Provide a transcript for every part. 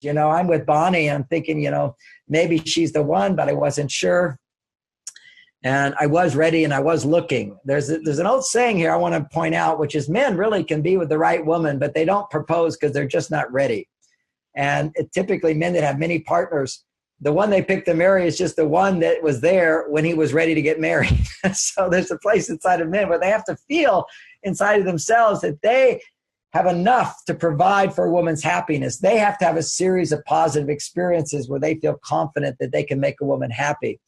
I'm with Bonnie. I'm thinking, maybe she's the one, but I wasn't sure. And I was ready and I was looking. There's an old saying here I want to point out, which is men really can be with the right woman, but they don't propose because they're just not ready. And typically men that have many partners, the one they pick to marry is just the one that was there when he was ready to get married. So there's a place inside of men where they have to feel inside of themselves that they have enough to provide for a woman's happiness. They have to have a series of positive experiences where they feel confident that they can make a woman happy.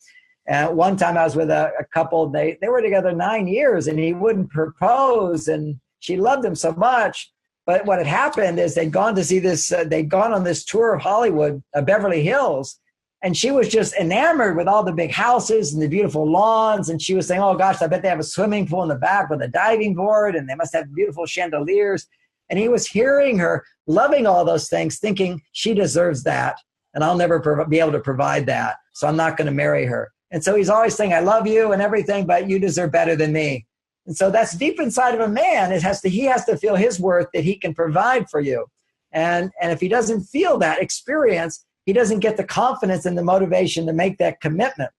And one time I was with a couple, they were together 9 years and he wouldn't propose and she loved him so much. But what had happened is they'd gone to see this, they'd gone on this tour of Hollywood, Beverly Hills, and she was just enamored with all the big houses and the beautiful lawns. And she was saying, oh gosh, I bet they have a swimming pool in the back with a diving board and they must have beautiful chandeliers. And he was hearing her, loving all those things, thinking she deserves that. And I'll never be able to provide that. So I'm not going to marry her. And so he's always saying, I love you and everything, but you deserve better than me. And so that's deep inside of a man. He has to feel his worth that he can provide for you. And if he doesn't feel that experience, he doesn't get the confidence and the motivation to make that commitment.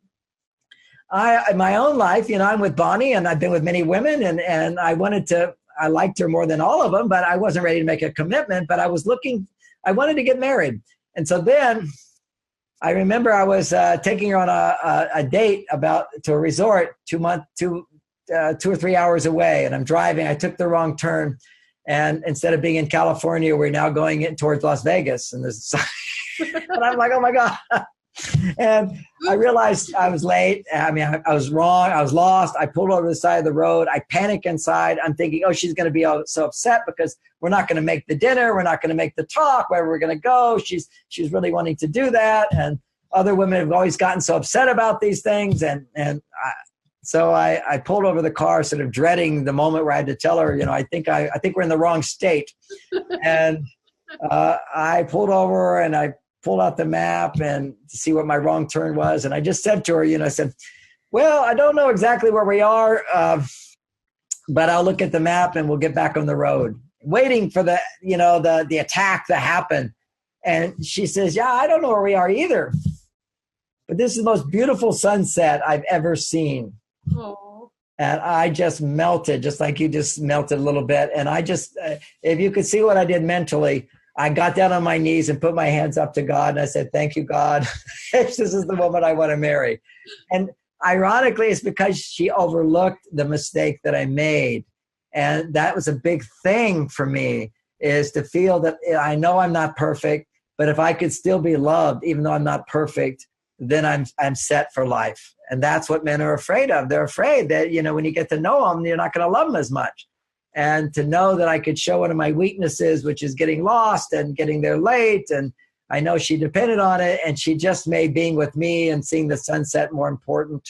In my own life, I'm with Bonnie and I've been with many women and I liked her more than all of them, but I wasn't ready to make a commitment, but I wanted to get married. And so then I remember I was taking her on a date to a resort 2 or 3 hours away. And I'm driving. I took the wrong turn. And instead of being in California, we're now going in towards Las Vegas. And and I'm like, oh my God. And I realized I was late. I was wrong. I was lost. I pulled over the side of the road. I panic inside. I'm thinking, oh, she's going to be so upset because we're not going to make the dinner. We're not going to make the talk, where we're going to go. She's really wanting to do that. And other women have always gotten so upset about these things. So I pulled over the car, sort of dreading the moment where I had to tell her, I think we're in the wrong state. And I pulled over and I pulled out the map and to see what my wrong turn was. And I just said to her, I said, well, I don't know exactly where we are, but I'll look at the map and we'll get back on the road, waiting for the attack to happen. And she says, yeah, I don't know where we are either, but this is the most beautiful sunset I've ever seen. Aww. And I just melted, just like you just melted a little bit. And I just, if you could see what I did mentally, I got down on my knees and put my hands up to God. And I said, thank you, God. This is the woman I want to marry. And ironically, it's because she overlooked the mistake that I made. And that was a big thing for me, is to feel that I know I'm not perfect, but if I could still be loved, even though I'm not perfect, then I'm set for life. And that's what men are afraid of. They're afraid that, when you get to know them, you're not going to love them as much. And to know that I could show one of my weaknesses, which is getting lost and getting there late. And I know she depended on it, and she just made being with me and seeing the sunset more important.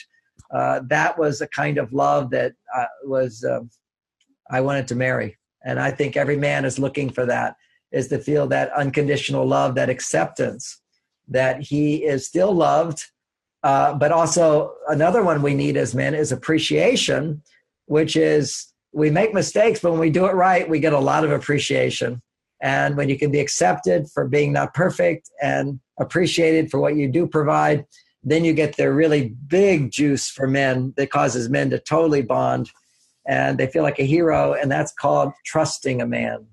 That was a kind of love that I wanted to marry. And I think every man is looking for that, is to feel that unconditional love, that acceptance, that he is still loved. But also another one we need as men is appreciation, which is, we make mistakes, but when we do it right, we get a lot of appreciation. And when you can be accepted for being not perfect and appreciated for what you do provide, then you get the really big juice for men that causes men to totally bond. And they feel like a hero, and that's called trusting a man.